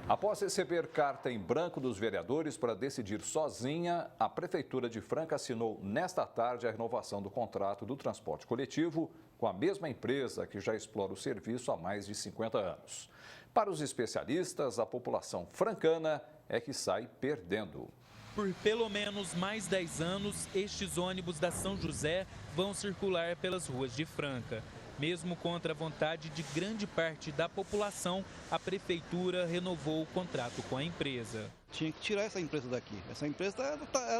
Após receber carta em branco dos vereadores para decidir sozinha, a Prefeitura de Franca assinou nesta tarde a renovação do contrato do transporte coletivo com a mesma empresa que já explora o serviço há mais de 50 anos. Para os especialistas, a população francana é que sai perdendo. Por pelo menos mais 10 anos, estes ônibus da São José vão circular pelas ruas de Franca. Mesmo contra a vontade de grande parte da população, a Prefeitura renovou o contrato com a empresa. Tinha que tirar essa empresa daqui. Essa empresa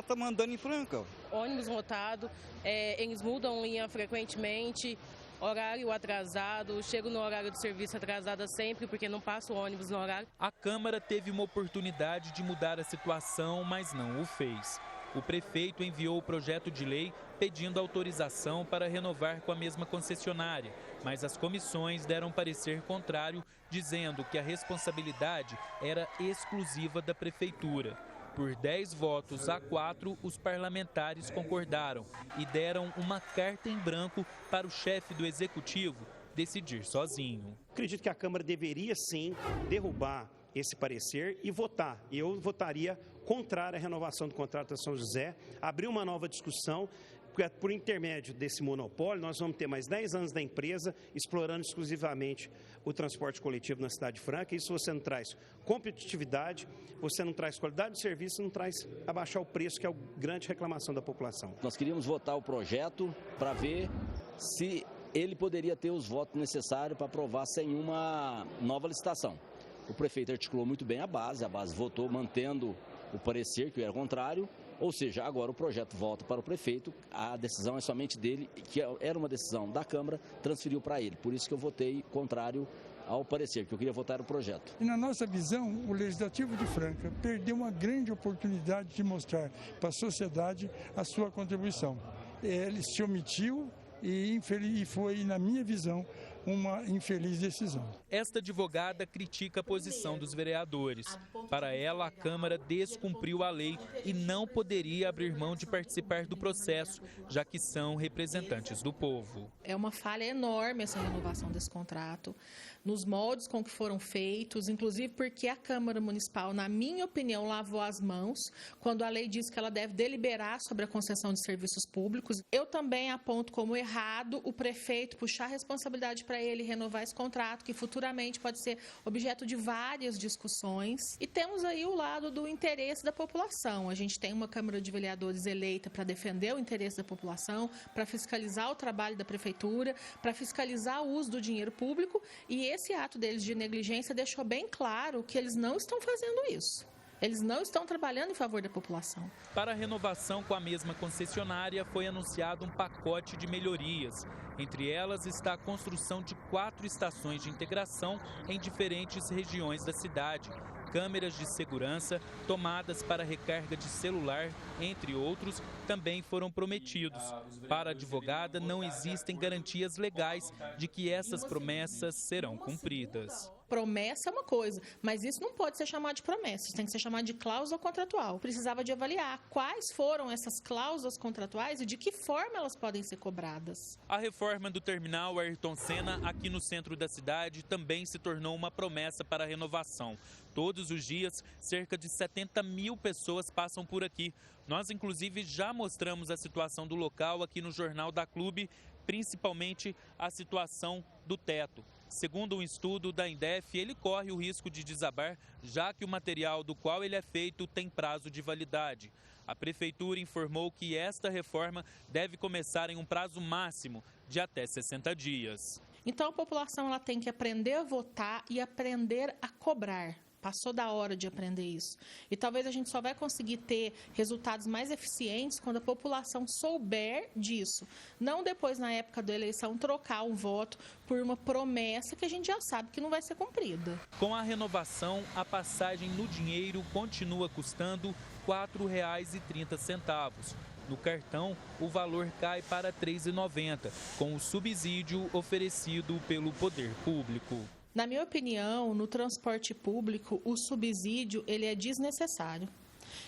está mandando em Franca. Ônibus lotado, eles mudam linha frequentemente, horário atrasado, chego no horário de serviço atrasada sempre, porque não passa o ônibus no horário. A Câmara teve uma oportunidade de mudar a situação, mas não o fez. O prefeito enviou o projeto de lei pedindo autorização para renovar com a mesma concessionária, mas as comissões deram parecer contrário, dizendo que a responsabilidade era exclusiva da prefeitura. Por 10 votos a 4, os parlamentares concordaram e deram uma carta em branco para o chefe do executivo decidir sozinho. Acredito que a Câmara deveria sim derrubar esse parecer e votar. Eu votaria contrário à renovação do contrato da São José, abrir uma nova discussão, porque por intermédio desse monopólio nós vamos ter mais 10 anos da empresa explorando exclusivamente o transporte coletivo na cidade de Franca. Isso você não traz competitividade, você não traz qualidade de serviço, não traz abaixar o preço, que é a grande reclamação da população. Nós queríamos votar o projeto para ver se ele poderia ter os votos necessários para aprovar sem uma nova licitação. O prefeito articulou muito bem a base votou mantendo o parecer, que era contrário, ou seja, agora o projeto volta para o prefeito, a decisão é somente dele, que era uma decisão da Câmara, transferiu para ele. Por isso que eu votei contrário ao parecer, que eu queria votar o projeto. E na nossa visão, o Legislativo de Franca perdeu uma grande oportunidade de mostrar para a sociedade a sua contribuição. Ele se omitiu e foi, na minha visão, uma infeliz decisão. Esta advogada critica a posição dos vereadores. Para ela, a Câmara descumpriu a lei e não poderia abrir mão de participar do processo, já que são representantes do povo. É uma falha enorme essa renovação desse contrato, nos moldes com que foram feitos, inclusive porque a Câmara Municipal, na minha opinião, lavou as mãos quando a lei diz que ela deve deliberar sobre a concessão de serviços públicos. Eu também aponto como errado o prefeito puxar a responsabilidade para ele renovar esse contrato, que futuramente pode ser objeto de várias discussões. E temos aí o lado do interesse da população. A gente tem uma Câmara de Vereadores eleita para defender o interesse da população, para fiscalizar o trabalho da prefeitura, para fiscalizar o uso do dinheiro público, e esse ato deles de negligência deixou bem claro que eles não estão fazendo isso. Eles não estão trabalhando em favor da população. Para a renovação com a mesma concessionária, foi anunciado um pacote de melhorias. Entre elas está a construção de 4 estações de integração em diferentes regiões da cidade. Câmeras de segurança, tomadas para recarga de celular, entre outros, também foram prometidos. Para a advogada, não existem garantias legais de que essas promessas serão cumpridas. Promessa é uma coisa, mas isso não pode ser chamado de promessa, isso tem que ser chamado de cláusula contratual. Precisava de avaliar quais foram essas cláusulas contratuais e de que forma elas podem ser cobradas. A reforma do terminal Ayrton Senna, aqui no centro da cidade, também se tornou uma promessa para a renovação. Todos os dias, cerca de 70 mil pessoas passam por aqui. Nós, inclusive, já mostramos a situação do local aqui no Jornal da Clube, principalmente a situação do teto. Segundo um estudo da Indef, ele corre o risco de desabar, já que o material do qual ele é feito tem prazo de validade. A Prefeitura informou que esta reforma deve começar em um prazo máximo de até 60 dias. Então a população ela tem que aprender a votar e aprender a cobrar. Passou da hora de aprender isso. E talvez a gente só vai conseguir ter resultados mais eficientes quando a população souber disso. Não depois, na época da eleição, trocar um voto por uma promessa que a gente já sabe que não vai ser cumprida. Com a renovação, a passagem no dinheiro continua custando R$ 4,30. No cartão, o valor cai para R$ 3,90, com o subsídio oferecido pelo poder público. Na minha opinião, no transporte público, o subsídio ele é desnecessário.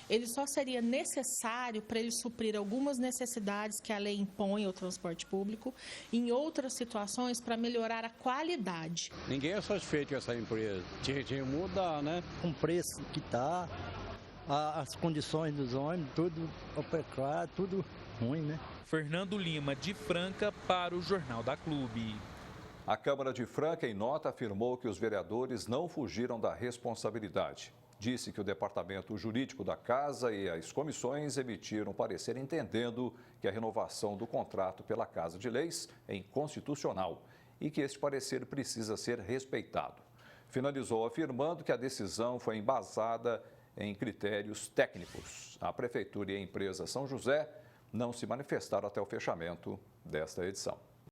ele só seria necessário para ele suprir algumas necessidades que a lei impõe ao transporte público, em outras situações para melhorar a qualidade. Ninguém é satisfeito com essa empresa. Tinha que mudar, né? Com o preço que está, as condições dos ônibus, tudo precário, tudo ruim, né? Fernando Lima, de Franca, para o Jornal da Clube. A Câmara de Franca, em nota, afirmou que os vereadores não fugiram da responsabilidade. Disse que o departamento jurídico da Casa e as comissões emitiram parecer entendendo que a renovação do contrato pela Casa de Leis é inconstitucional e que este parecer precisa ser respeitado. Finalizou afirmando que a decisão foi embasada em critérios técnicos. A Prefeitura e a empresa São José não se manifestaram até o fechamento desta edição.